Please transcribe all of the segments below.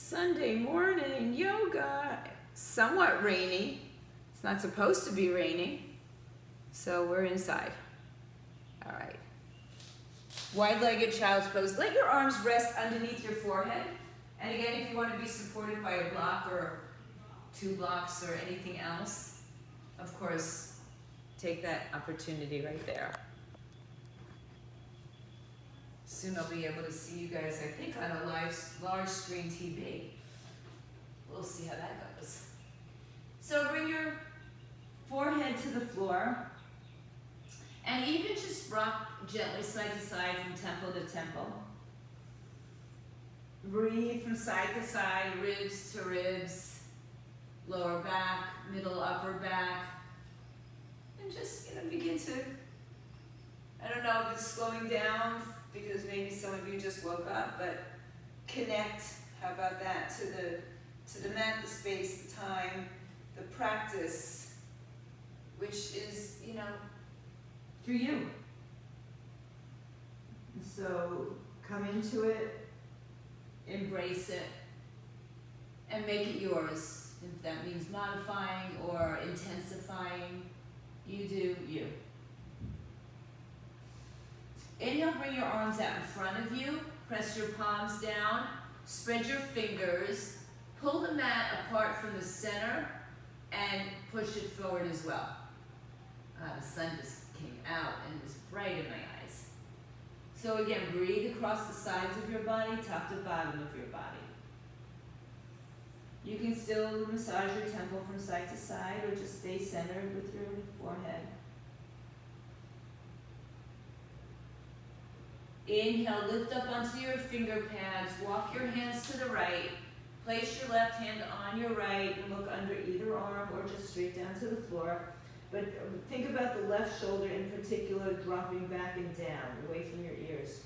Sunday morning yoga. Somewhat rainy. It's not supposed to be rainy, so we're inside. All right. Wide-legged child's pose. Let your arms rest underneath your forehead. And again, if you want to be supported by a block or 2 blocks or anything else, of course, take that opportunity right there. Soon I'll be able to see you guys, I think, on a large screen TV. We'll see how that goes. So bring your forehead to the floor. And even just rock gently side to side from temple to temple. Breathe from side to side, ribs to ribs, lower back, middle, upper back. And just, begin to, I don't know if it's slowing down because maybe some of you just woke up, but connect, how about that, to the mat, the space, the time, the practice, which is, through you. And so come into it, embrace it, and make it yours. If that means modifying or intensifying, you do you. Inhale, bring your arms out in front of you. Press your palms down. Spread your fingers. Pull the mat apart from the center and push it forward as well. The sun just came out and it was bright in my eyes. So again, breathe across the sides of your body, top to bottom of your body. You can still massage your temple from side to side or just stay centered with your forehead. Inhale, lift up onto your finger pads, walk your hands to the right, place your left hand on your right and look under either arm or just straight down to the floor. But think about the left shoulder in particular dropping back and down, away from your ears.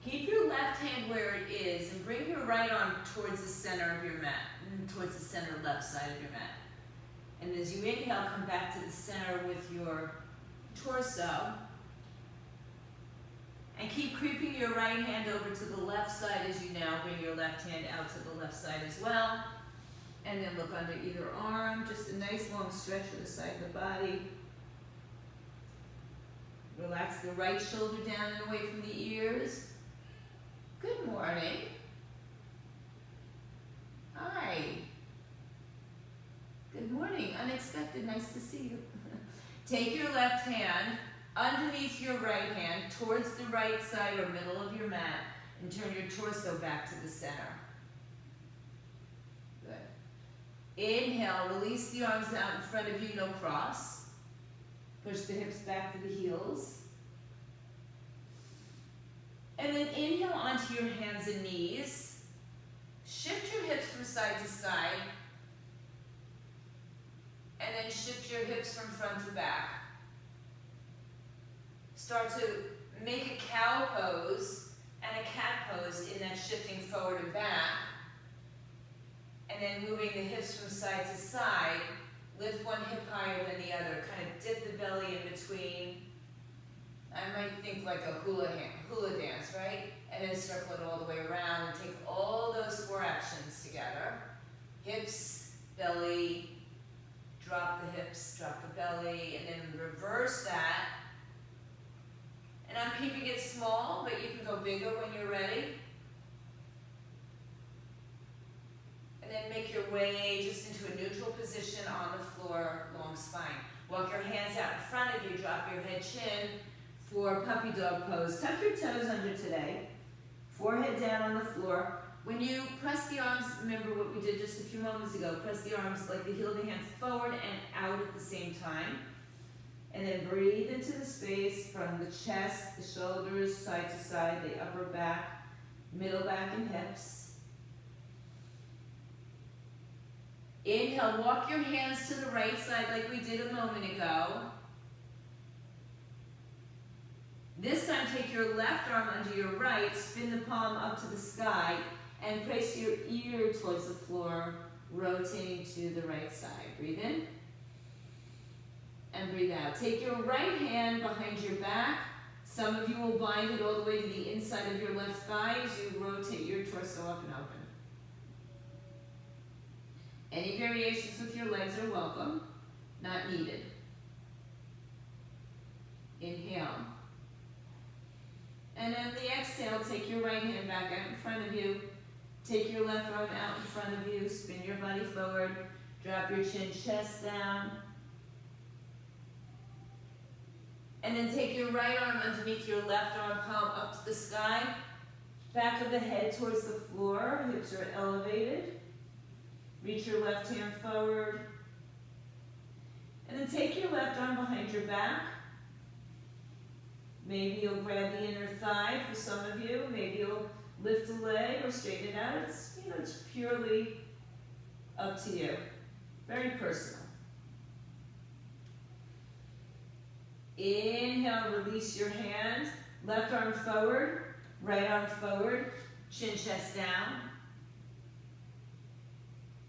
Keep your left hand where it is and bring your right arm towards the center of your mat, towards the center left side of your mat. And as you inhale, come back to the center with your torso. And keep creeping your right hand over to the left side as you now bring your left hand out to the left side as well. And then look under either arm, just a nice long stretch for the side of the body. Relax the right shoulder down and away from the ears. Good morning. Hi. Good morning. Unexpected. Nice to see you. Take your left hand underneath your right hand towards the right side or middle of your mat and turn your torso back to the center. Good. Inhale, release the arms out in front of you, no cross. Push the hips back to the heels. And then inhale onto your hands and knees. Shift your hips from side to side. And then shift your hips from front to back. Start to make a cow pose and a cat pose in that shifting forward and back. And then moving the hips from side to side. Lift one hip higher than the other. Kind of dip the belly in between. I might think like a hula dance, right? And then circle it all the way around and take all those 4 actions together. Hips, belly, drop the hips, drop the belly, and then reverse that. And I'm keeping it small, but you can go bigger when you're ready. And then make your way just into a neutral position on the floor, long spine. Walk your hands out in front of you, drop your head chin for puppy dog pose. Tuck your toes under today. Forehead down on the floor. When you press the arms, remember what we did just a few moments ago, press the arms like the heel of the hand forward and out at the same time. And then breathe into the space from the chest, the shoulders, side to side, the upper back, middle back and hips. Inhale, walk your hands to the right side like we did a moment ago. This time take your left arm under your right, spin the palm up to the sky, and place your ear towards the floor, rotating to the right side. Breathe in. And breathe out. Take your right hand behind your back, Some of you will bind it all the way to the inside of your left thigh as you rotate your torso up and open. Any variations with your legs are welcome, not needed. Inhale. And on the exhale, take your right hand back out in front of you. Take your left arm out in front of you. Spin your body forward. Drop your chin, chest down. And then take your right arm underneath your left arm, palm up to the sky. Back of the head towards the floor. Hips are elevated. Reach your left hand forward. And then take your left arm behind your back. Maybe you'll grab the inner thigh for some of you. Maybe you'll lift a leg or straighten it out. It's, it's purely up to you. Very personal. Inhale, release your hand. Left arm forward, right arm forward, chin, chest down.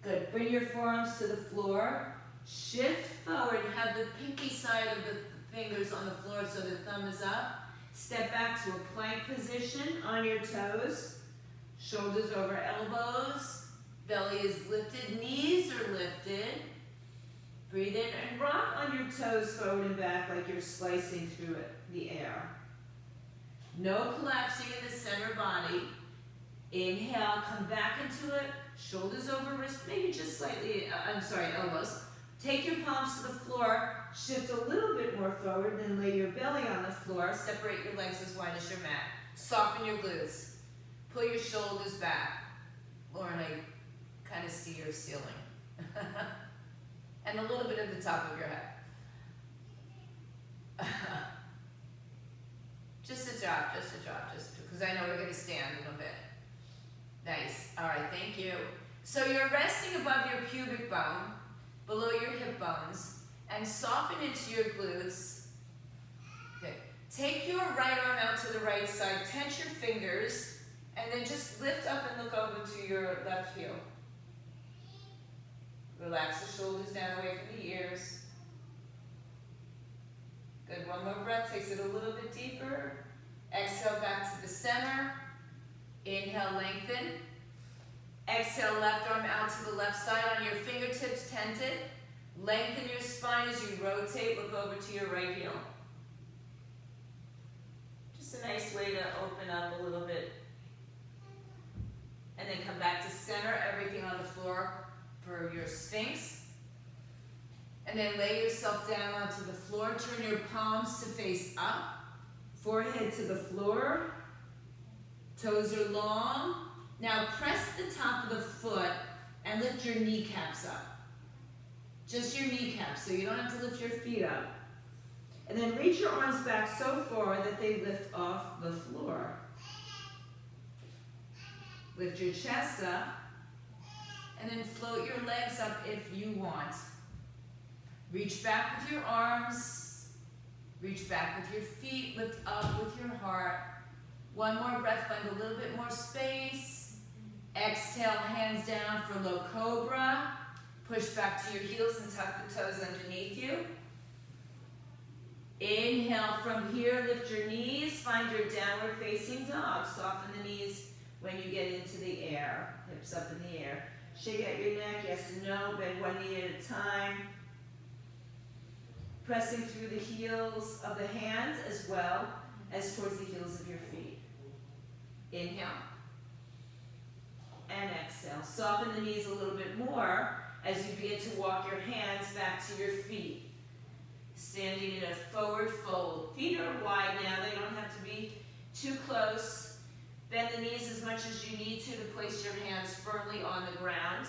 Good. Bring your forearms to the floor. Shift forward. Have the pinky side of the fingers on the floor so the thumb is up. Step back to a plank position on your toes. Shoulders over elbows. Belly is lifted. Knees are lifted. Breathe in and rock on your toes forward and back like you're slicing through the air. No collapsing in the center body. Inhale, come back into it. Shoulders over wrist, maybe just slightly, elbows. Take your palms to the floor, shift a little bit more forward, then lay your belly on the floor. Separate your legs as wide as your mat. Soften your glutes. Pull your shoulders back. Lauren, I kind of see your ceiling. And a little bit at the top of your head. Just a drop, because I know we're going to stand in a bit. Nice. All right, thank you. So you're resting above your pubic bone, below your hip bones, and soften into your glutes. Okay. Take your right arm out to the right side, tense your fingers, and then just lift up and look over to your left heel. Relax the shoulders down away from the ears. Good, one more breath, takes it a little bit deeper. Exhale back to the center. Inhale, lengthen. Exhale, left arm out to the left side on your fingertips, tented. Lengthen your spine as you rotate, look over to your right heel. Just a nice way to open up a little bit. And then come back to center, everything on the floor for your Sphinx. And then lay yourself down onto the floor. Turn your palms to face up. Forehead to the floor. Toes are long. Now press the top of the foot and lift your kneecaps up. Just your kneecaps, so you don't have to lift your feet up. And then reach your arms back so far that they lift off the floor. Lift your chest up. And then float your legs up if you want. Reach back with your arms. Reach back with your feet. Lift up with your heart. One more breath, find a little bit more space. Exhale, hands down for low cobra. Push back to your heels and tuck the toes underneath you. Inhale from here, lift your knees. Find your downward facing dog. Soften the knees when you get into the air. Hips up in the air. Shake out your neck, yes and no. Bend one knee at a time. Pressing through the heels of the hands as well as towards the heels of your feet. Inhale. And exhale. Soften the knees a little bit more as you begin to walk your hands back to your feet. Standing in a forward fold. Feet are wide now. They don't have to be too close. Bend the knees as much as you need to place your hands firmly on the ground.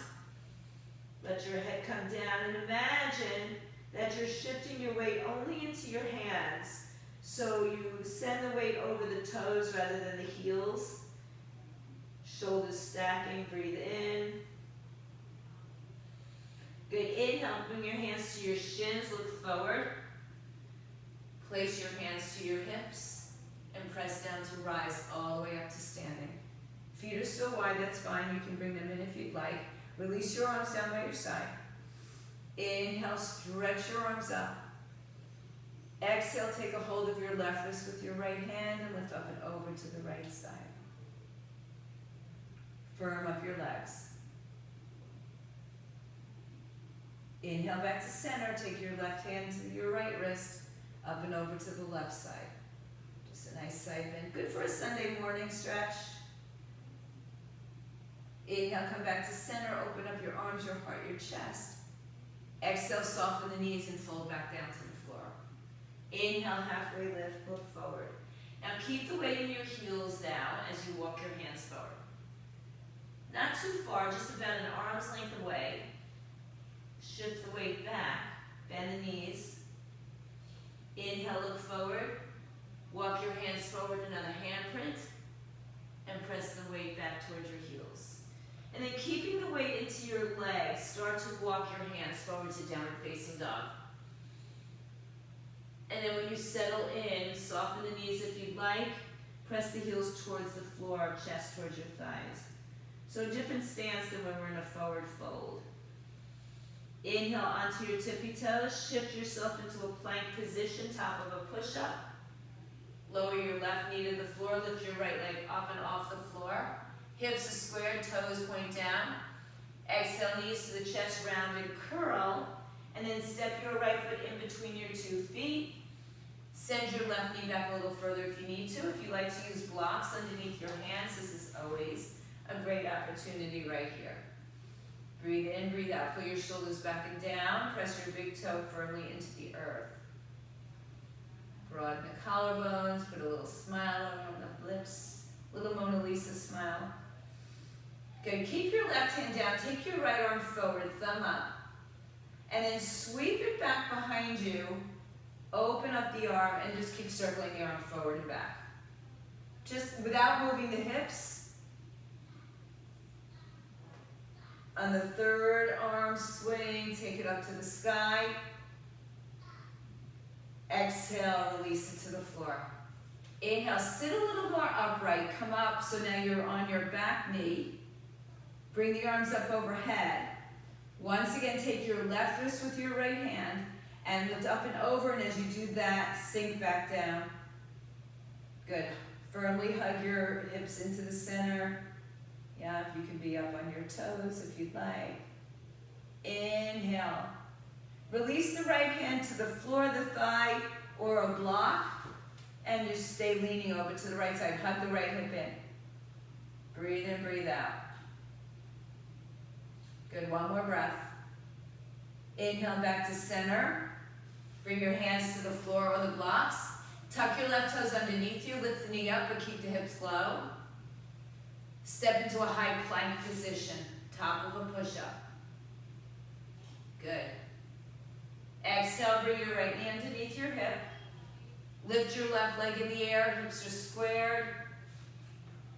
Let your head come down and imagine that you're shifting your weight only into your hands. So you send the weight over the toes rather than the heels. Shoulders stacking, breathe in. Good, inhale, bring your hands to your shins, look forward. Place your hands to your hips and press down to rise all the way up to standing. Feet are still wide, that's fine, you can bring them in if you'd like. Release your arms down by your side. Inhale, stretch your arms up. Exhale, take a hold of your left wrist with your right hand and lift up and over to the right side. Firm up your legs. Inhale back to center. Take your left hand to your right wrist, up and over to the left side. Just a nice side bend. Good for a Sunday morning stretch. Inhale, come back to center. Open up your arms, your heart, your chest. Exhale, soften the knees and fold back down to the floor. Inhale, halfway lift, look forward. Now keep the weight in your heels down as you walk your hands forward. Not too far, just about an arm's length away. Shift the weight back, bend the knees. Inhale, look forward. Walk your hands forward, another handprint. And press the weight back towards your heels. And then keeping the weight into your legs, start to walk your hands forward to downward facing dog. And then when you settle in, soften the knees if you'd like. Press the heels towards the floor, chest towards your thighs. So a different stance than when we're in a forward fold. Inhale onto your tippy toes. Shift yourself into a plank position, top of a push-up. Lower your left knee to the floor. Lift your right leg up and off the floor. Hips are squared, toes point down. Exhale, knees to the chest, round and curl. And then step your right foot in between your 2 feet. Send your left knee back a little further if you need to. If you like to use blocks underneath your hands, this is always a great opportunity right here. Breathe in, breathe out. Pull your shoulders back and down. Press your big toe firmly into the earth. Broaden the collarbones. Put a little smile on the lips. Little Mona Lisa smile. Good. Keep your left hand down. Take your right arm forward, thumb up. And then sweep it back behind you. Open up the arm and just keep circling the arm forward and back. Just without moving the hips. On the third arm swing, take it up to the sky. Exhale, release it to the floor. Inhale, sit a little more upright. Come up, so now you're on your back knee. Bring the arms up overhead. Once again, take your left wrist with your right hand and lift up and over, and as you do that, sink back down. Good. Firmly hug your hips into the center. Yeah, if you can be up on your toes if you'd like. Inhale. Release the right hand to the floor, the thigh, or a block, and just stay leaning over to the right side. Hug the right hip in. Breathe in, breathe out. Good, one more breath. Inhale back to center. Bring your hands to the floor or the blocks. Tuck your left toes underneath you. Lift the knee up, but keep the hips low. Step into a high plank position, top of a push-up. Good. Exhale, bring your right knee underneath your hip. Lift your left leg in the air, hips are squared.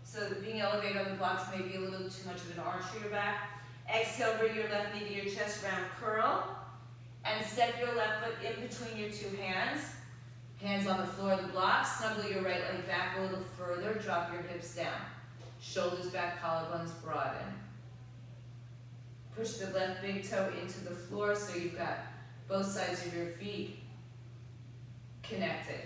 So that being elevated on the blocks may be a little too much of an arch for your back. Exhale, bring your left knee to your chest, round curl. And step your left foot in between your 2 hands. Hands on the floor of the block. Snuggle your right leg back a little further. Drop your hips down. Shoulders back, collarbones broaden. Push the left big toe into the floor so you've got both sides of your feet connected.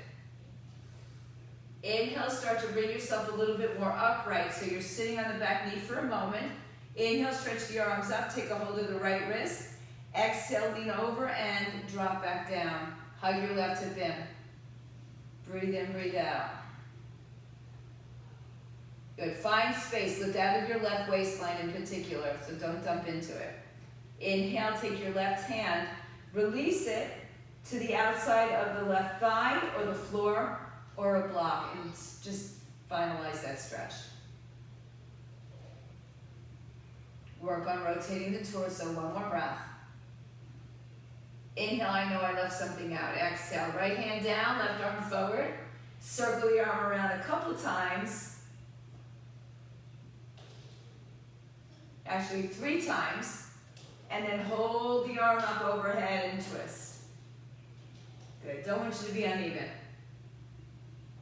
Inhale, start to bring yourself a little bit more upright. So you're sitting on the back knee for a moment. Inhale, stretch the arms up, take a hold of the right wrist. Exhale, lean over and drop back down. Hug your left hip in. Breathe in, breathe out. Good, find space. Lift out of your left waistline in particular, so don't dump into it. Inhale, take your left hand, release it to the outside of the left thigh or the floor or a block, and just finalize that stretch. Work on rotating the torso, one more breath. Inhale, I know I left something out. Exhale, right hand down, left arm forward. Circle the arm around a couple times. Actually 3 times. And then hold the arm up overhead and twist. Good, don't want you to be uneven.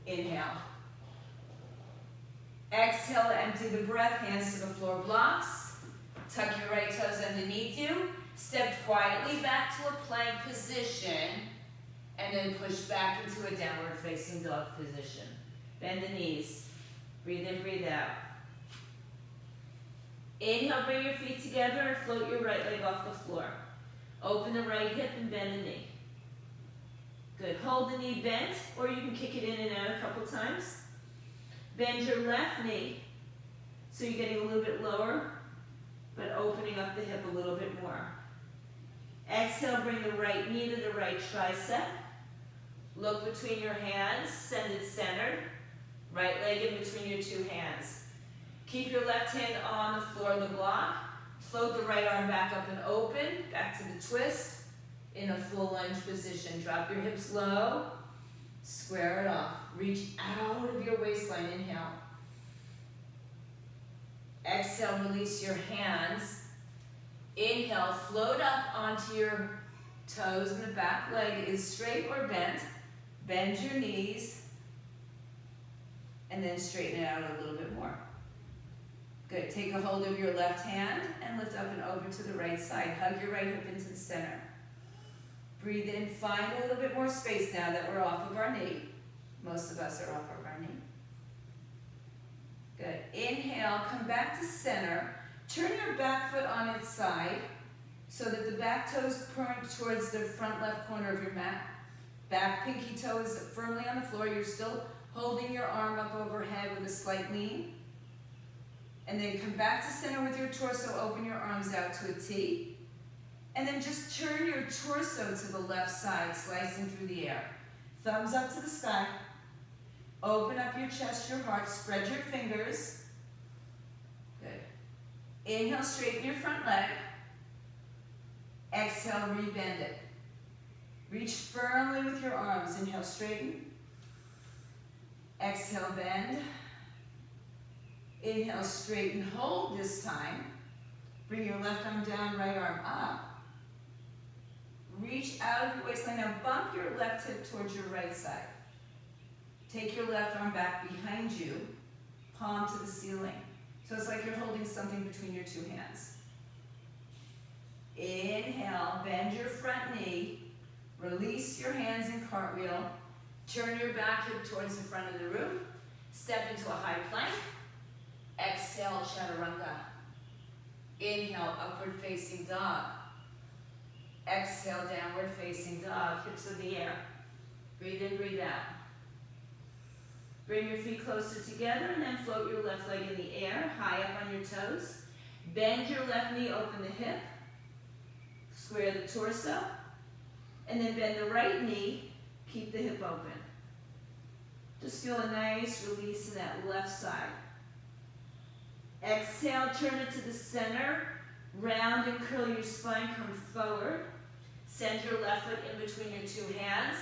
Inhale. Exhale, empty the breath, hands to the floor blocks. Tuck your right toes underneath you. Step quietly back to a plank position. And then push back into a downward facing dog position. Bend the knees. Breathe in, breathe out. Inhale, bring your feet together and float your right leg off the floor. Open the right hip and bend the knee. Good. Hold the knee bent, or you can kick it in and out a couple times. Bend your left knee, so you're getting a little bit lower, but opening up the hip a little bit more. Exhale, bring the right knee to the right tricep. Look between your hands, send it centered. Right leg in between your two hands. Keep your left hand on the floor of the block. Float the right arm back up and open, back to the twist, in a full lunge position. Drop your hips low, square it off. Reach out of your waistline, inhale. Exhale, release your hands. Inhale, float up onto your toes and the back leg is straight or bent. Bend your knees, and then straighten it out a little bit more. Good. Take a hold of your left hand and lift up and over to the right side. Hug your right hip into the center. Breathe in. Find a little bit more space now that we're off of our knee. Most of us are off of our knee. Good. Inhale. Come back to center. Turn your back foot on its side so that the back toes point towards the front left corner of your mat. Back pinky toe is firmly on the floor. You're still holding your arm up overhead with a slight lean. And then come back to center with your torso. Open your arms out to a T. And then just turn your torso to the left side, slicing through the air. Thumbs up to the sky. Open up your chest, your heart. Spread your fingers. Good. Inhale, straighten your front leg. Exhale, rebend it. Reach firmly with your arms. Inhale, straighten. Exhale, bend. Inhale, straighten, hold this time. Bring your left arm down, right arm up. Reach out of your waistline. Now bump your left hip towards your right side. Take your left arm back behind you, palm to the ceiling. So it's like you're holding something between your two hands. Inhale, bend your front knee. Release your hands in cartwheel. Turn your back hip towards the front of the room. Step into a high plank. Exhale, chaturanga. Inhale, upward facing dog. Exhale, downward facing dog. Hips in the air. Breathe in, breathe out. Bring your feet closer together and then float your left leg in the air, high up on your toes. Bend your left knee, open the hip. Square the torso. And then bend the right knee, keep the hip open. Just feel a nice release in that left side. Exhale, turn it to the center. Round and curl your spine, come forward. Send your left foot in between your two hands.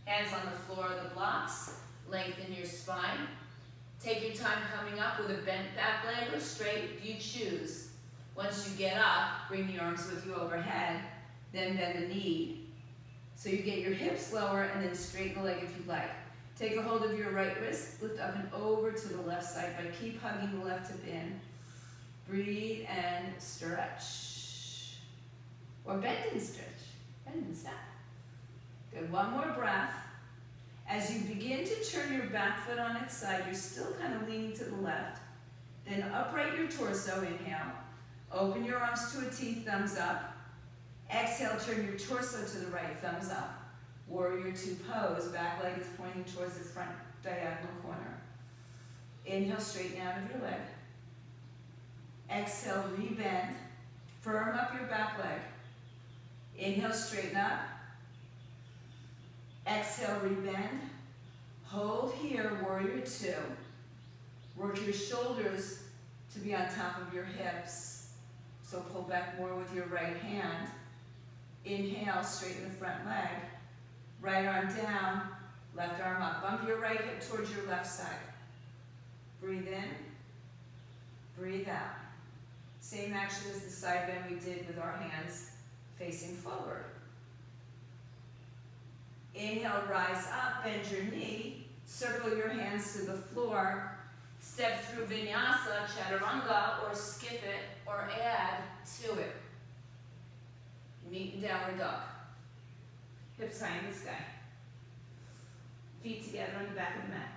Hands on the floor of the blocks. Lengthen your spine. Take your time coming up with a bent back leg or straight, you choose. Once you get up, bring the arms with you overhead, then bend the knee. So you get your hips lower and then straighten the leg if you'd like. Take a hold of your right wrist, lift up and over to the left side, but keep hugging the left hip in. Breathe and stretch. Or bend and stretch. Bend and snap. Good, one more breath. As you begin to turn your back foot on its side, you're still kind of leaning to the left. Then upright your torso, inhale. Open your arms to a T, thumbs up. Exhale, turn your torso to the right, thumbs up. Warrior two pose, back leg is pointing towards the front diagonal corner. Inhale, straighten out of your leg. Exhale, rebend. Firm up your back leg. Inhale, straighten up. Exhale, rebend. Hold here, warrior two. Work your shoulders to be on top of your hips. So pull back more with your right hand. Inhale, straighten the front leg. Right arm down, left arm up. Bump your right hip towards your left side. Breathe in, breathe out. Same action as the side bend we did with our hands facing forward. Inhale, rise up, bend your knee. Circle your hands to the floor. Step through vinyasa, chaturanga, or skip it, or add to it. Meet in downward dog. Hips high in the sky. Feet together on the back of the mat.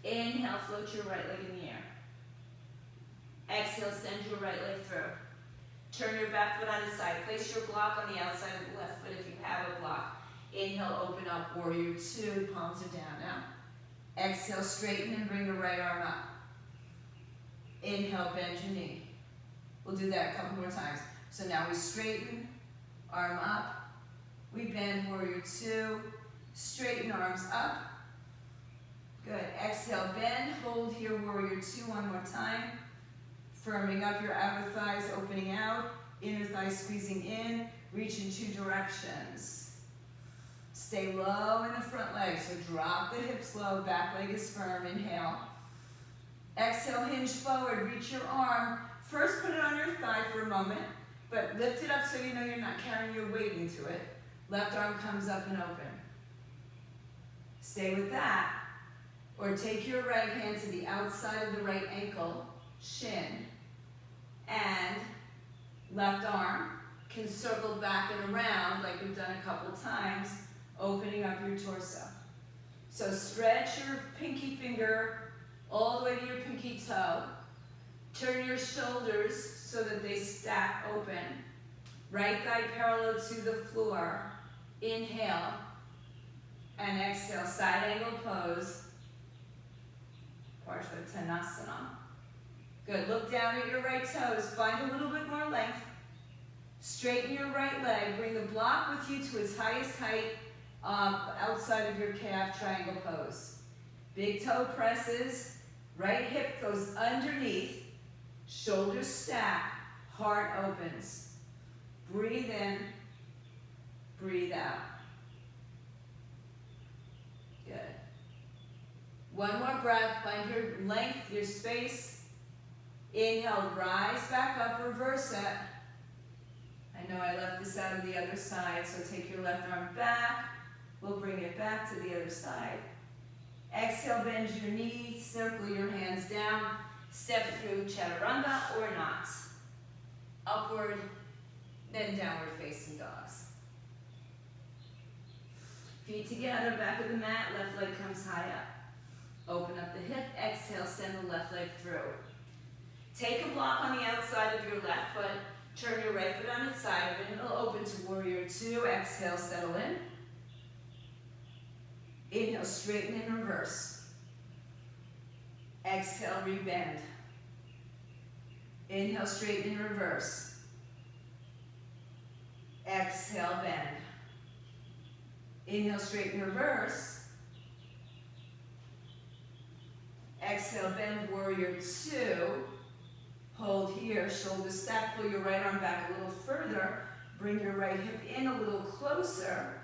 Inhale, float your right leg in the air. Exhale, send your right leg through. Turn your back foot on its side. Place your block on the outside of the left foot if you have a block. Inhale, open up, warrior two, palms are down now. Exhale, straighten and bring the right arm up. Inhale, bend your knee. We'll do that a couple more times. So now we straighten, arm up. We bend, warrior two. Straighten, arms up. Good. Exhale, bend, hold here, warrior two, one more time. Firming up your outer thighs, opening out. Inner thighs squeezing in. Reach in two directions. Stay low in the front leg, so drop the hips low, back leg is firm, inhale. Exhale, hinge forward, reach your arm. First put it on your thigh for a moment, but lift it up so you know you're not carrying your weight into it. Left arm comes up and open. Stay with that. Or take your right hand to the outside of the right ankle, shin, and left arm can circle back and around like we've done a couple times, opening up your torso. So stretch your pinky finger all the way to your pinky toe. Turn your shoulders so that they stack open. Right thigh parallel to the floor. Inhale and exhale, side angle pose. Parsvattanasana. Good, look down at your right toes, find a little bit more length. Straighten your right leg, bring the block with you to its highest height outside of your calf triangle pose. Big toe presses, right hip goes underneath, shoulders stack, heart opens. Breathe in, breathe out. Good. One more breath, find your length, your space. Inhale, rise back up, reverse it. I know I left this out of the other side, so take your left arm back. We'll bring it back to the other side. Exhale, bend your knees, circle your hands down, step through chaturanga or not. Upward, then downward facing dogs. Feet together, back of the mat, left leg comes high up. Open up the hip, exhale, send the left leg through. Take a block on the outside of your left foot, turn your right foot on its side, and it'll open to warrior two. Exhale, settle in. Inhale, straighten and reverse. Exhale, rebend. Inhale, straighten and reverse. Exhale, bend. Inhale, straighten, reverse. Exhale, bend, warrior two. Hold here, shoulders stack, pull your right arm back a little further. Bring your right hip in a little closer.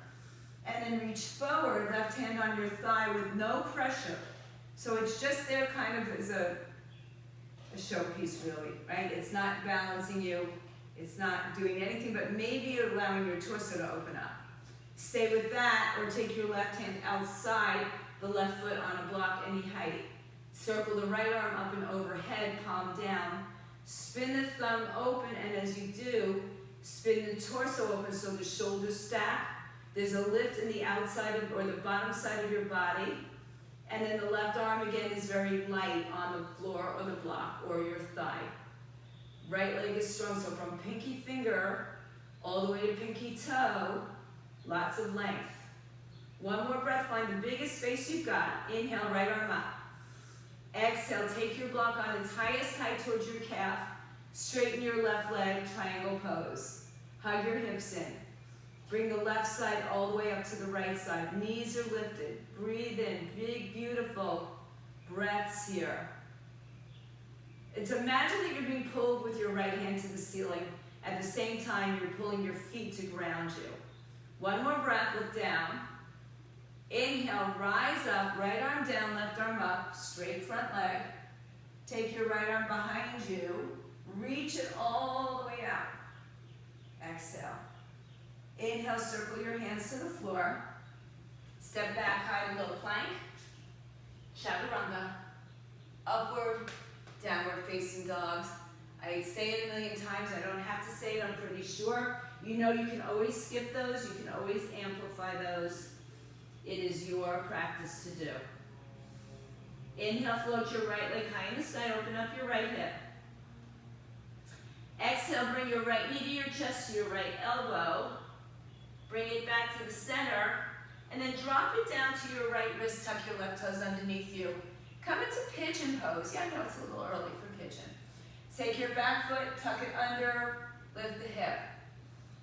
And then reach forward, left hand on your thigh with no pressure. So it's just there kind of as a showpiece really, right? It's not balancing you. It's not doing anything, but maybe allowing your torso to open up. Stay with that, or take your left hand outside the left foot on a block any height. Circle the right arm up and overhead, palm down. Spin the thumb open, and as you do, spin the torso open so the shoulders stack. There's a lift in the outside of, or the bottom side of your body. And then the left arm again is very light on the floor or the block or your thigh. Right leg is strong, so from pinky finger all the way to pinky toe, lots of length. One more breath, find the biggest space you've got. Inhale, right arm up. Exhale, take your block on its highest height towards your calf. Straighten your left leg, triangle pose. Hug your hips in. Bring the left side all the way up to the right side. Knees are lifted. Breathe in, big, beautiful breaths here. It's imagine that you're being pulled with your right hand to the ceiling. At the same time, you're pulling your feet to ground you. One more breath, look down. Inhale, rise up, right arm down, left arm up, straight front leg. Take your right arm behind you. Reach it all the way out. Exhale. Inhale, circle your hands to the floor. Step back, high low plank. Chaturanga. Upward, downward facing dogs. I say it a million times. I don't have to say it, I'm pretty sure. You know you can always skip those. You can always amplify those. It is your practice to do. Inhale, float your right leg high in the sky, open up your right hip. Exhale, bring your right knee to your chest, to your right elbow. Bring it back to the center, and then drop it down to your right wrist, tuck your left toes underneath you. Come into pigeon pose. Yeah, I know it's a little early for pigeon. Take your back foot, tuck it under, lift the hip.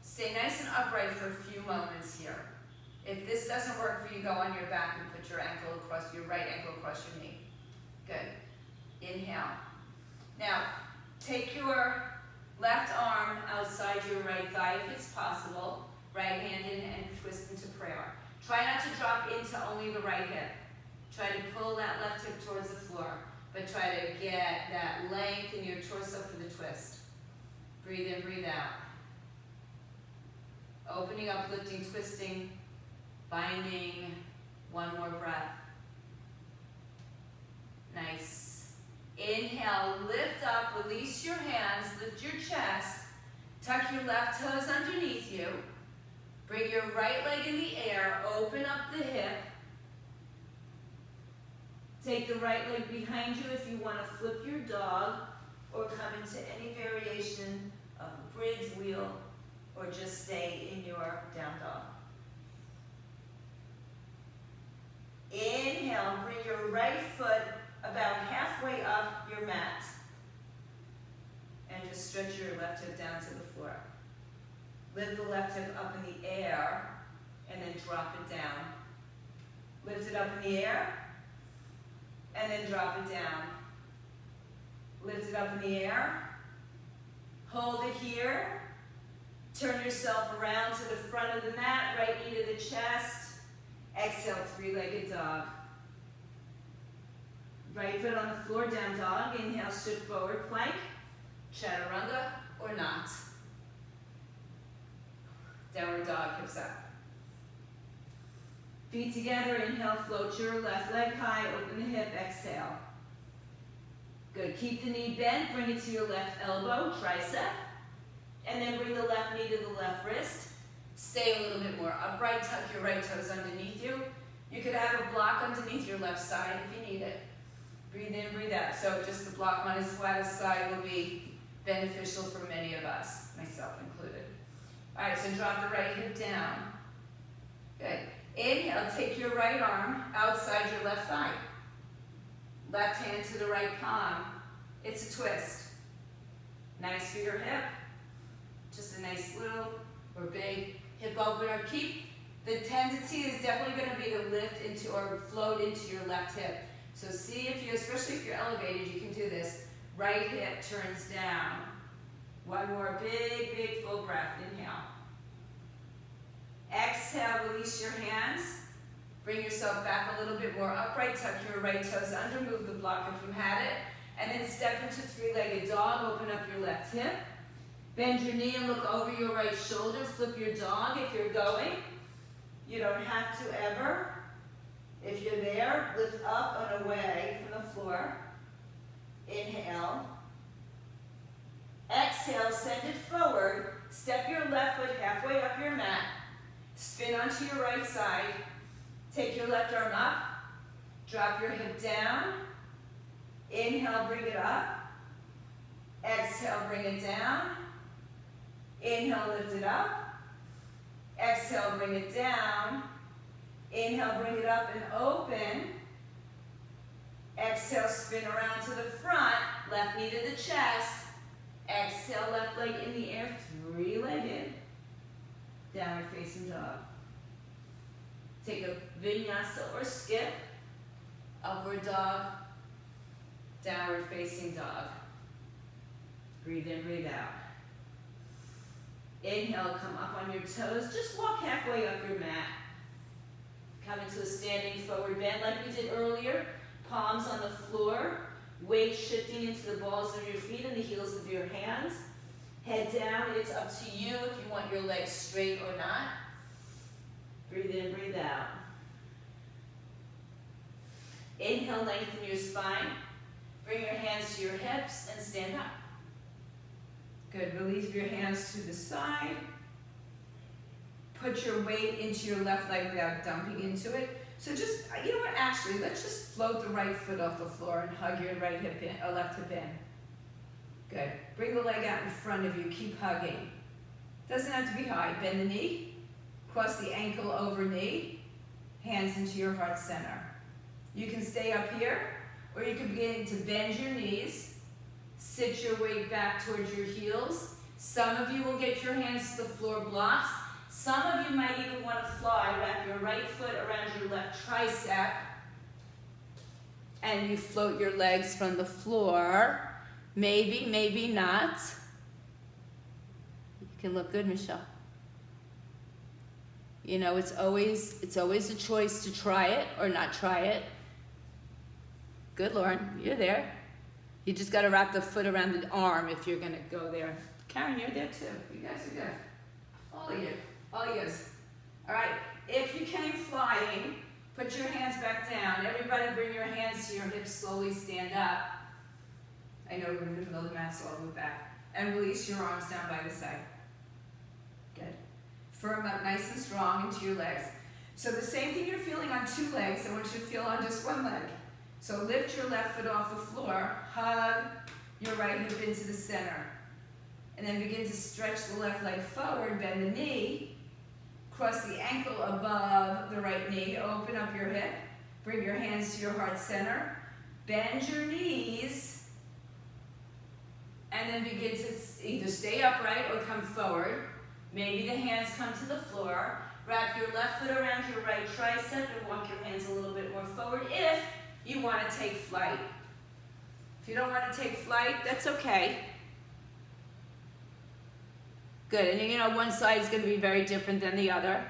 Stay nice and upright for a few moments here. If this doesn't work for you, go on your back and put your right ankle across your knee. Good. Inhale. Now, take your left arm outside your right thigh if it's possible. Right hand in and twist into prayer. Try not to drop into only the right hip. Try to pull that left hip towards the floor, but try to get that length in your torso for the twist. Breathe in, breathe out. Opening up, lifting, twisting, binding. One more breath. Nice. Inhale, lift up, release your hands, lift your chest, tuck your left toes underneath you. Bring your right leg in the air, open up the hip. Take the right leg behind you if you want to flip your dog or come into any variation of a bridge wheel or just stay in your down dog. Inhale, bring your right foot about halfway up your mat and just stretch your left hip down to the floor. Lift the left hip up in the air and then drop it down. Lift it up in the air and then drop it down. Lift it up in the air. Hold it here. Turn yourself around to the front of the mat, right knee to the chest. Exhale, three-legged dog. Right foot on the floor, down dog. Inhale, shift forward, plank, chaturanga or not. Downward dog, hips up. Feet together, inhale, float your left leg high, open the hip, exhale. Good, keep the knee bent, bring it to your left elbow, tricep, and then bring the left knee to the left wrist. Stay a little bit more upright, tuck your right toes underneath you. You could have a block underneath your left side if you need it. Breathe in, breathe out. So just the block on his flattest side will be beneficial for many of us, myself included. All right, so drop the right hip down. Good. Inhale, take your right arm outside your left thigh. Left hand to the right palm. It's a twist. Nice for your hip. Just a nice little or big hip opener. Keep, the tendency is definitely going to be to lift into or float into your left hip. So see if you, especially if you're elevated, you can do this. Right hip turns down. One more big, big full breath. Inhale. Exhale, release your hands. Bring yourself back a little bit more upright. Tuck your right toes under. Move the block if you had it. And then step into three-legged dog. Open up your left hip. Bend your knee and look over your right shoulder. Flip your dog if you're going. You don't have to ever. If you're there, lift up and away from the floor. Inhale. Exhale, send it forward. Step your left foot halfway up your mat. Spin onto your right side. Take your left arm up. Drop your hip down. Inhale, bring it up. Exhale, bring it down. Inhale, lift it up. Exhale, bring it down. Inhale, bring it up and open. Exhale, spin around to the front. Left knee to the chest. Exhale, left leg in the air, three-legged. Downward facing dog. Take a vinyasa or skip. Upward dog. Downward facing dog. Breathe in, breathe out. Inhale, come up on your toes. Just walk halfway up your mat. Come into a standing forward bend like we did earlier. Palms on the floor. Weight shifting into the balls of your feet and the heels of your hands. Head down. It's up to you if you want your legs straight or not. Breathe in, breathe out. Inhale, lengthen your spine. Bring your hands to your hips and stand up. Good. Release your hands to the side. put your weight into your left leg without dumping into it. So just, you know what, actually, let's just float the right foot off the floor and hug your right hip in, or left hip in. Good. Bring the leg out in front of you, keep hugging. Doesn't have to be high. Bend the knee, cross the ankle over knee, hands into your heart center. You can stay up here, or you can begin to bend your knees, sit your weight back towards your heels. Some of you will get your hands to the floor blocks. Some of you might even want to fly. Wrap your right foot around your left tricep, and you float your legs from the floor. Maybe, maybe not. You can look good, Michelle. You know, it's always a choice to try it or not try it. Good, Lauren, you're there. You just got to wrap the foot around the arm if you're going to go there. Karen, you're there too. You guys are good. All of you. All yous. All right. If you came flying, put your hands back down. Everybody bring your hands to your hips. Slowly stand up. I know we're in the middle of the mat, so I'll move back. And release your arms down by the side. Good. Firm up nice and strong into your legs. So the same thing you're feeling on two legs, I want you to feel on just one leg. So lift your left foot off the floor, hug your right hip into the center. And then begin to stretch the left leg forward, bend the knee, cross the ankle above the right knee, open up your hip, bring your hands to your heart center, bend your knees, and then begin to either stay upright or come forward. Maybe the hands come to the floor. Wrap your left foot around your right tricep and walk your hands a little bit more forward if you want to take flight. If you don't want to take flight, that's okay. Good, and you know one side is going to be very different than the other.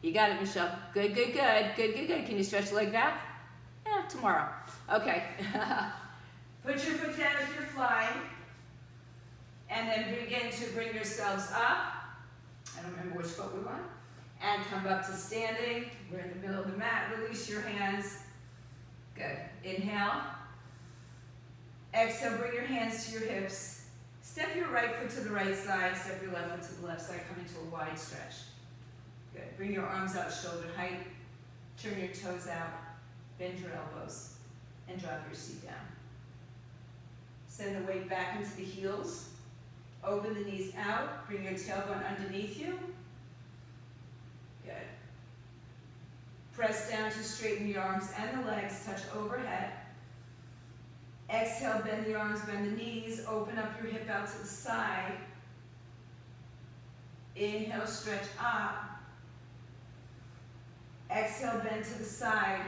You got it, Michelle. Good, good, good, good, good, good. Can you stretch the leg back? Yeah, tomorrow. Okay. Put your foot down if you're flying, and then begin to bring yourselves up. I don't remember which foot we're on. And come up to standing. We're in the middle of the mat. Release your hands. Good. Inhale. Exhale, bring your hands to your hips. Step your right foot to the right side, step your left foot to the left side, come into a wide stretch. Good. Bring your arms out shoulder height, turn your toes out, bend your elbows, and drop your seat down. Send the weight back into the heels. Open the knees out, bring your tailbone underneath you. Good. Press down to straighten your arms and the legs, touch overhead. Exhale, bend the arms, bend the knees, open up your hip out to the side. Inhale, stretch up. Exhale, bend to the side.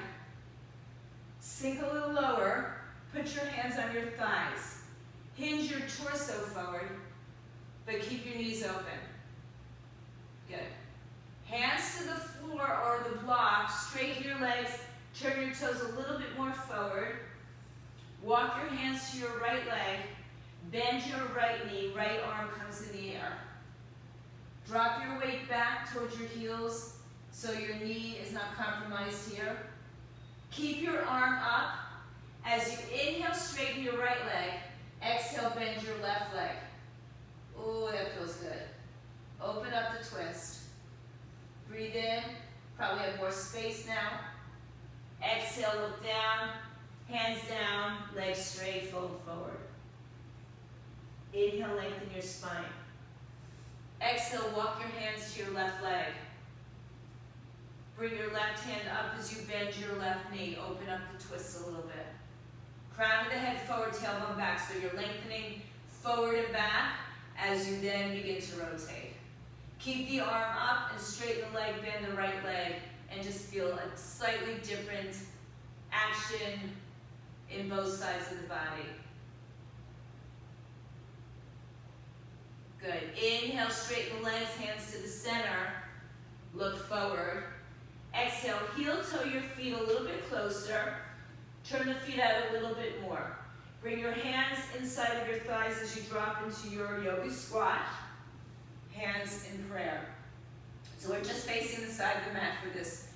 Sink a little lower. Put your hands on your thighs. Hinge your torso forward, but keep your knees open. Good. Hands to the floor or the block. Straighten your legs. Turn your toes a little bit more forward. Walk your hands to your right leg. Bend your right knee. Right arm comes in the air. Drop your weight back towards your heels so your knee is not compromised here. Keep your arm up. As you inhale, straighten your right leg. Exhale, bend your left leg. Oh, that feels good. Open up the twist. Breathe in. Probably have more space now. Exhale, look down. Hands down, legs straight, fold forward. Inhale, lengthen your spine. Exhale, walk your hands to your left leg. Bring your left hand up as you bend your left knee. Open up the twist a little bit. Crown of the head forward, tailbone back. So you're lengthening forward and back as you then begin to rotate. Keep the arm up and straighten the leg, bend the right leg, and just feel a slightly different action in both sides of the body. Good. Inhale, straighten the legs, hands to the center. Look forward. Exhale, heel toe your feet a little bit closer. Turn the feet out a little bit more. Bring your hands inside of your thighs as you drop into your yoga squat. Hands in prayer. So we're just facing the side of the mat for this.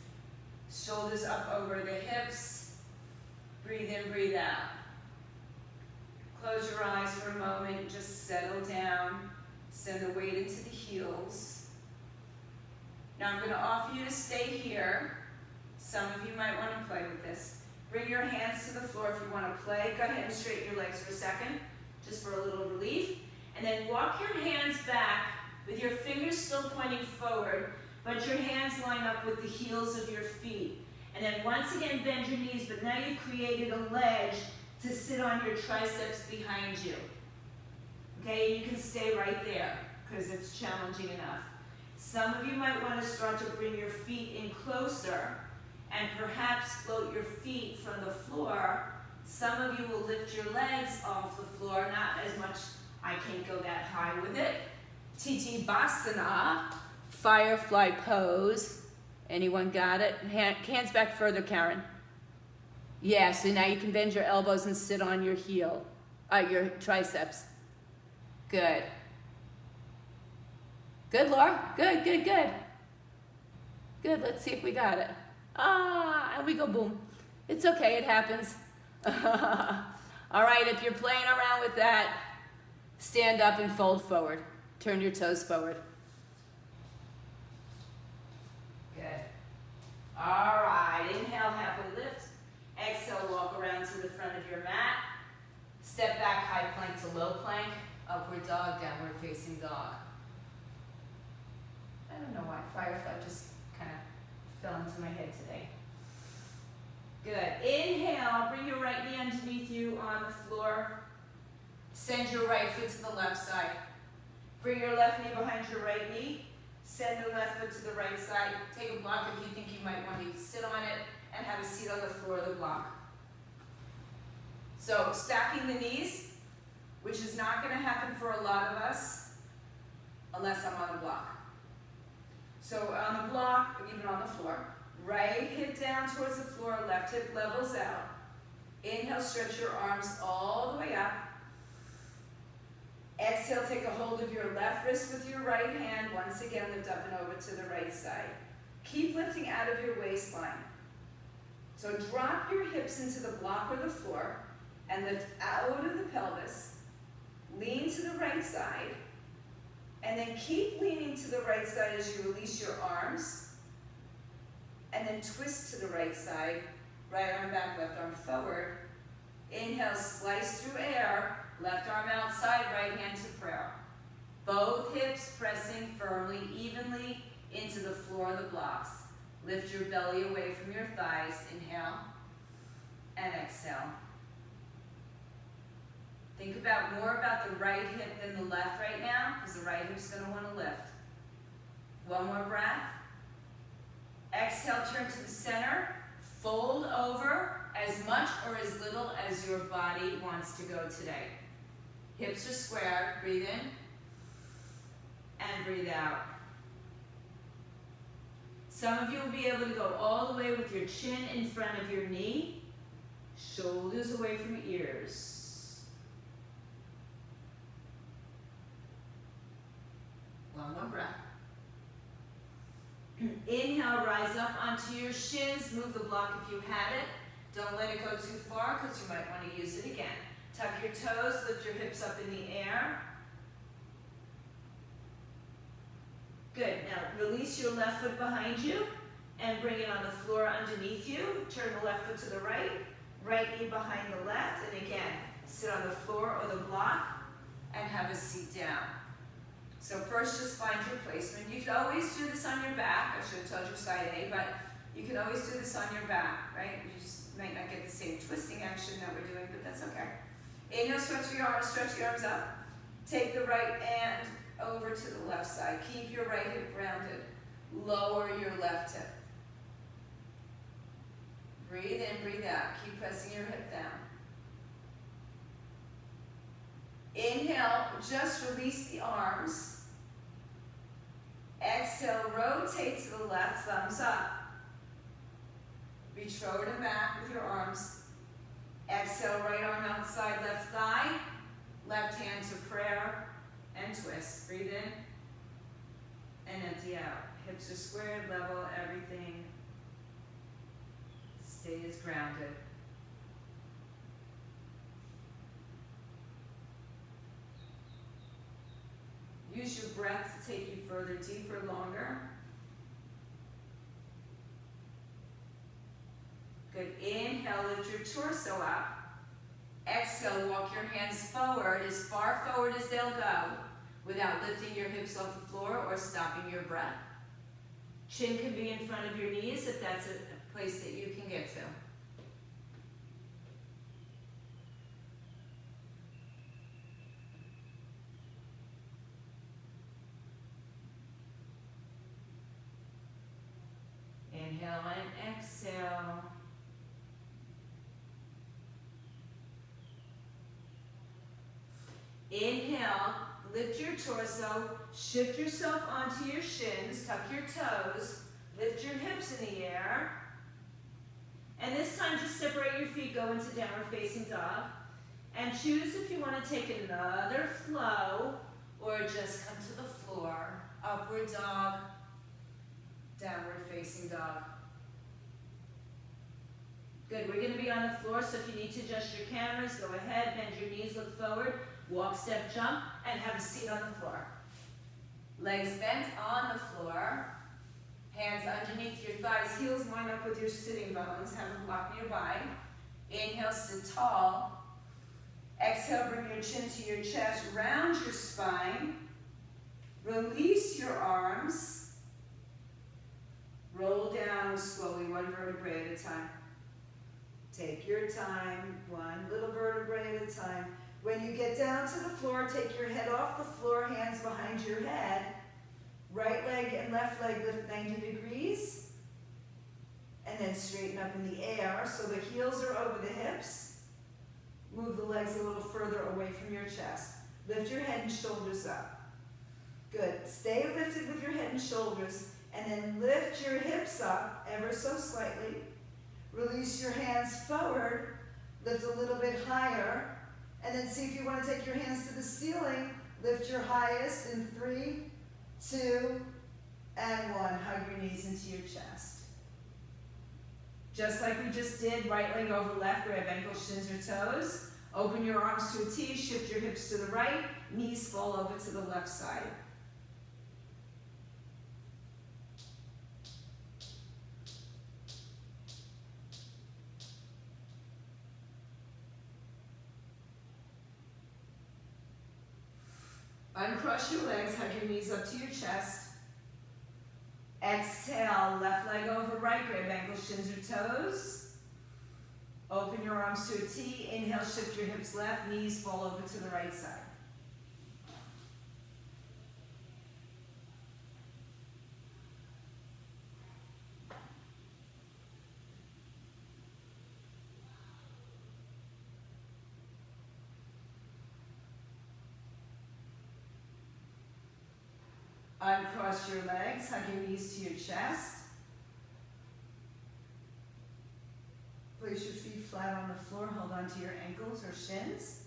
Shoulders up over the hips. Breathe in, breathe out. Close your eyes for a moment. Just settle down. Send the weight into the heels. Now I'm going to offer you to stay here. Some of you might want to play with this. Bring your hands to the floor if you want to play. Go ahead and straighten your legs for a second, just for a little relief. And then walk your hands back with your fingers still pointing forward, but your hands line up with the heels of your feet. And then once again, bend your knees, but now you've created a ledge to sit on your triceps behind you. Okay, you can stay right there because it's challenging enough. Some of you might want to start to bring your feet in closer and perhaps float your feet from the floor. Some of you will lift your legs off the floor, not as much, I can't go that high with it. Titibhasana, firefly pose. Anyone got it? Hands back further, Karen. Yeah, so now you can bend your elbows and sit on your heel, your triceps. Good. Good, Laura. Good, good, good. Good, let's see if we got it. And we go boom. It's okay, it happens. All right, if you're playing around with that, stand up and fold forward. Turn your toes forward. Good. All right, inhale, halfway lift. Exhale, walk around to the front of your mat. Step back, high plank to low plank. Upward dog, downward facing dog. I don't know why, firefly just kind of fell into my head today. Good. Inhale, bring your right knee underneath you on the floor. Send your right foot to the left side. Bring your left knee behind your right knee. Send the left foot to the right side. Take a block if you think you might want to sit on it and have a seat on the floor of the block. So stacking the knees, which is not going to happen for a lot of us unless I'm on the block. So on the block, or even on the floor, right hip down towards the floor, left hip levels out. Inhale, stretch your arms all the way up. Exhale, take a hold of your left wrist with your right hand. Once again, lift up and over to the right side. Keep lifting out of your waistline. So drop your hips into the block or the floor and lift out of the pelvis. Lean to the right side. And then keep leaning to the right side as you release your arms. And then twist to the right side. Right arm back, left arm forward. Inhale, slice through air. Left arm outside, right hand to prayer. Both hips pressing firmly, evenly into the floor of the blocks. Lift your belly away from your thighs. Inhale and exhale. Think more about the right hip than the left right now, because the right hip's going to want to lift. One more breath. Exhale, turn to the center. Fold over as much or as little as your body wants to go today. Hips are square. Breathe in and breathe out. Some of you will be able to go all the way with your chin in front of your knee, shoulders away from ears. One more breath. Inhale, rise up onto your shins. Move the block if you had it. Don't let it go too far because you might want to use it again. Tuck your toes, lift your hips up in the air. Good. Now release your left foot behind you and bring it on the floor underneath you. Turn the left foot to the right. Right knee behind the left. And again, sit on the floor or the block and have a seat down. So first, just find your placement. You could always do this on your back. I should have told you side A, but you can always do this on your back, right? You just might not get the same twisting action that we're doing, but that's okay. Inhale, stretch your arms up. Take the right hand over to the left side. Keep your right hip grounded. Lower your left hip. Breathe in, breathe out. Keep pressing your hip down. Inhale, just release the arms. Exhale, rotate to the left, thumbs up. Reach forward and back with your arms. Exhale, right arm outside, left thigh. Left hand to prayer and twist. Breathe in and empty out. Hips are squared, level, everything stays grounded. Use your breath to take you further, deeper, longer. Good. Inhale, lift your torso up. Exhale, walk your hands forward, as far forward as they'll go, without lifting your hips off the floor or stopping your breath. Chin can be in front of your knees if that's a place that you can get to. Inhale and exhale. Inhale, lift your torso, shift yourself onto your shins, tuck your toes, lift your hips in the air. And this time just separate your feet, go into downward facing dog. And choose if you want to take another flow or just come to the floor. Upward dog, downward facing dog. Good, we're going to be on the floor, so if you need to adjust your cameras, go ahead, bend your knees, look forward, walk, step, jump, and have a seat on the floor. Legs bent on the floor, hands underneath your thighs, heels line up with your sitting bones, have them block nearby. Inhale, sit tall. Exhale, bring your chin to your chest, round your spine. Release your arms. Roll down slowly, one vertebrae at a time. Take your time, one little vertebrae at a time. When you get down to the floor, take your head off the floor, hands behind your head. Right leg and left leg lift 90 degrees. And then straighten up in the air so the heels are over the hips. Move the legs a little further away from your chest. Lift your head and shoulders up. Good. Stay lifted with your head and shoulders, and then lift your hips up ever so slightly. Release your hands forward, lift a little bit higher, and then see if you want to take your hands to the ceiling. Lift your highest in 3, 2, and 1. Hug your knees into your chest. Just like we just did, right leg over left, grab ankles, shins, or toes. Open your arms to a T, shift your hips to the right, knees fall over to the left side. Uncross your legs, hug your knees up to your chest. Exhale, left leg over right, grab ankles, shins, or toes. Open your arms to a T. Inhale, shift your hips left, knees fall over to the right side. Uncross your legs, hug your knees to your chest. Place your feet flat on the floor, hold on to your ankles or shins.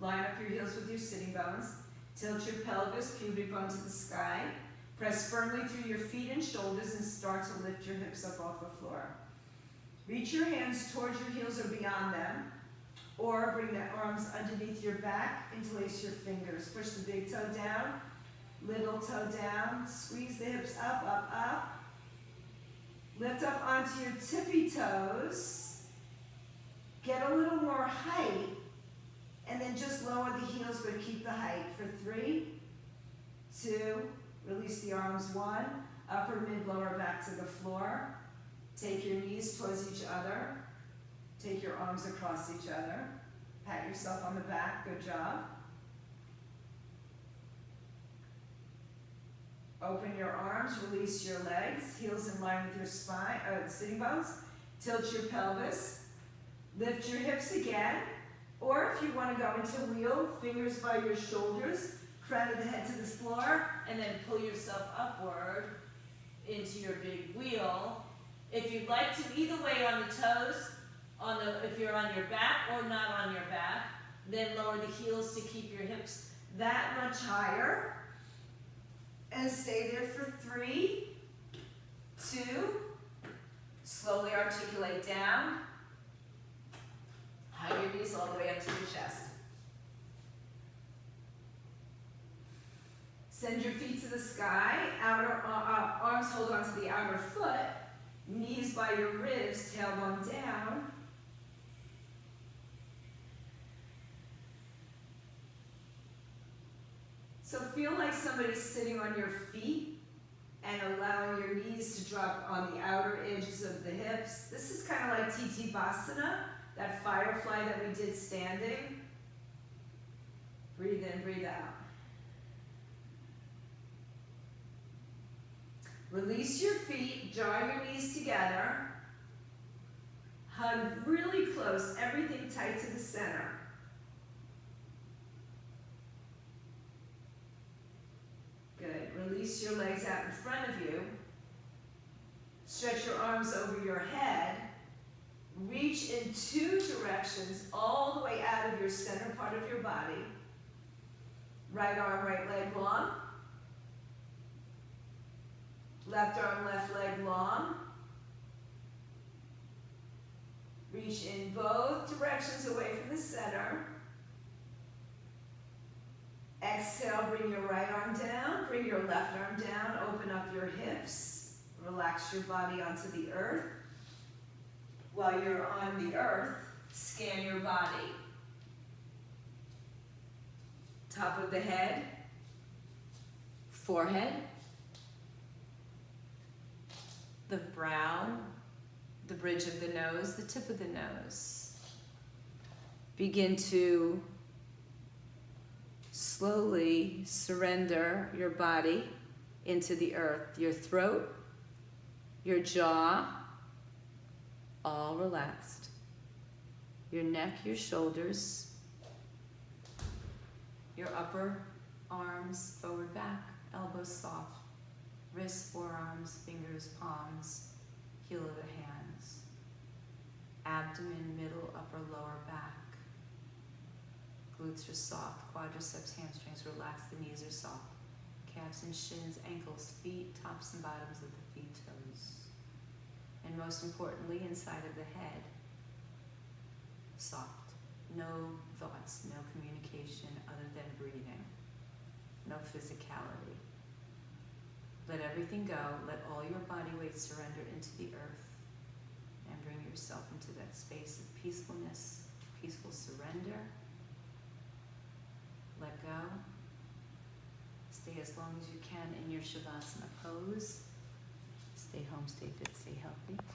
Line up your heels with your sitting bones. Tilt your pelvis, pubic bone to the sky. Press firmly through your feet and shoulders and start to lift your hips up off the floor. Reach your hands towards your heels or beyond them, or bring the arms underneath your back, interlace your fingers. Push the big toe down, little toe down, squeeze the hips up, up, up. Lift up onto your tippy toes. Get a little more height, and then just lower the heels, but keep the height for 3, 2, release the arms, 1, upper, mid, lower back to the floor. Take your knees towards each other. Take your arms across each other. Pat yourself on the back, good job. Open your arms, release your legs, heels in line with your spine, sitting bones. Tilt your pelvis. Lift your hips again, or if you want to go into wheel, fingers by your shoulders, crown of the head to the floor, and then pull yourself upward into your big wheel. If you'd like to, either way on the toes, if you're on your back or not on your back, then lower the heels to keep your hips that much higher. And stay there for 3, 2, slowly articulate down. Hug your knees all the way up to your chest. Send your feet to the sky. Outer arms hold on to the outer foot. Knees by your ribs, tailbone down. So feel like somebody's sitting on your feet and allowing your knees to drop on the outer edges of the hips. This is kind of like Tittipasana, that firefly that we did standing. Breathe in, breathe out. Release your feet, draw your knees together. Hug really close, everything tight to the center. Good. Release your legs out in front of you. Stretch your arms over your head. Reach in two directions, all the way out of your center part of your body. Right arm, right leg long. Left arm, left leg long. Reach in both directions away from the center. Exhale, bring your right arm down, bring your left arm down, open up your hips, relax your body onto the earth. While you're on the earth, scan your body. Top of the head, forehead, the brow, the bridge of the nose, the tip of the nose. Begin to slowly surrender your body into the earth. Your throat, your jaw, all relaxed. Your neck, your shoulders, your upper arms, forward, back, elbows soft, wrists, forearms, fingers, palms, heel of the hands, abdomen, middle, upper, lower back. Glutes are soft, quadriceps, hamstrings, relax, the knees are soft. Calves and shins, ankles, feet, tops and bottoms of the feet, toes. And most importantly, inside of the head, soft. No thoughts, no communication other than breathing. No physicality. Let everything go. Let all your body weight surrender into the earth and bring yourself into that space of peacefulness, peaceful surrender. Let go. Stay as long as you can in your Shavasana pose. Stay home, stay fit, stay healthy.